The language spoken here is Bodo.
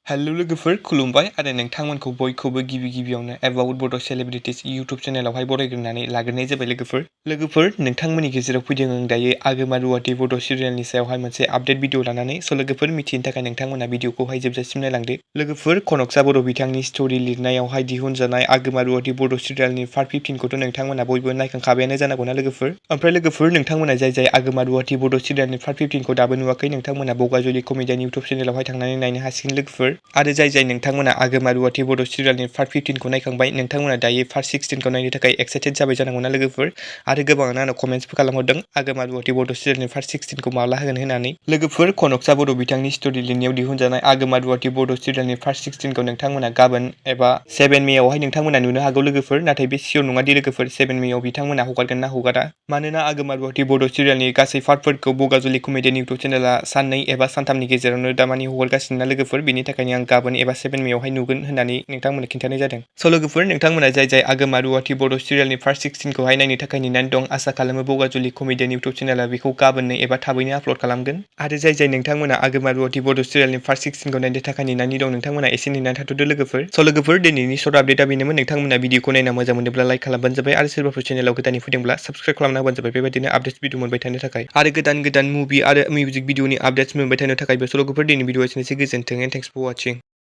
हेलो लोगोफोर खुलुमबाय आरो नोंथांमोनखौ बयखौबो गिबियावनो एबाउट बड' सेलिब्रिटिज इउटुब चेनेलावहाय बरायग्रोनानै लाग्रोनाय जाबाय लोगोफोर नोंथांमोननि गेजेराव फैदों आं दायो आगोमा रुवाति बड' सिरियालनि सायावहाय मोनसे आपडेट भिडिअ लानानै लोगोफोर मिथिनो थाखाय नोंथांमोना भिडिअखौहाय जोबजासिम नायलांदो लोगोफोर कनकसा बर' बिथांनि स्ट'रि लिरनायावहाय दिहुनजानाय आगोमा रुवाति बड' सिरियालनि पार्ट 15खौथ' नोंथांमोना बयबो नायखांखाबायानो जानांगौना ओमफ्राय लोगोफोर नोंथांमोना जाय आगोमा रुवाति बड' सिरियालनि पार्ट 15खौ दाबो नुवाखै नोंथांमोना बगाजुलि कमेडियान इउटुब चेनेलावहाय थांनानै नायनो हासिगोन लोगोफोर आरो जाय नोंथांमोना आगोमा रुवाति बड' सिरियालनि पार्ट 15खौ नायखांबाय नोंथांमोना दायो पार्ट 16खौ नायनो थाखाय एक्साइटेड जाबाय जानांगौना लोगोफोर आरो गोबाङानो आंनाव कमेन्ट्सबो खालामहरदों आगोमा रुवाति बड' सिरियालनि पार्ट 16खौ माब्ला होगोन होननानै लोगोफोर कनकसा बर' बिथांनि स्ट'रि लिरनायाव दिहुनजानाय आगोमा रुवाति बड' सिरियालनि पार्ट 16खौ नोंथांमोना गाबोन एबा 7 मेआवहाय नोंथांमोना नुनो हागौ लोगोफोर नाथाय बे सियर नङा दि लोगोफोर 7 मेआव बिथांमोना हगारगोन ना हगारा मानोना आगोमा रुवाति बड' सिरियालनि गासै पार्टफोरखौ बगाजुलि कमेडियान इउटुब चेनेला साननै एबा सानथामनि गेजेरावनो दामानि हगारगासिनो ना लोगोफोर बेनि थाखायनो आं गाबोन एबा 7 मेआवहाय नुगोन होननानै नोंथांमोननो खिन्थानाय जादों लोगोफोर नोंथांमोना जाय आगोमा रुवाति बड' सिरियालनि पार्ट 16खौहाय नायनो थाखाय नेनानै दं आसा खालामो बगाजुलि कमेडियान इउटुब चेनेला बेखौ गाबोननो एबा थाबैनो आपल'ड खालामगोन आरो जाय नोंथांमोना आगोमा रुवाति बड' सिरियालनि पार्ट 16खौ नायनो थाखाय नेनानै दं नोंथांमोना एसे नेनानै थाथ'दो लोगोफोर दिनैनि सर्ट आपडेटआ बेनोमोन नोंथांमोना भिडिअखौ नायना मोजां मोनोब्ला लाइक खालामबानो जाबाय आरो सोरबाफोर चेनेलाव गोदानै फैदोंब्ला साबस्क्राइब खालामना होबानो जाबाय बेबायदिनो आपडेट्स भिडिअ मोनबाय थानो थाखाय आरो गोदान मुभि आरो मिउजिक भिडिअनि आपडेट्स मोनबाय थानो थाखाय लोगोफोर दिनै भिडिअ एसेनोसै गोजोन्थों एन्ड थेंक्स फर वाचिं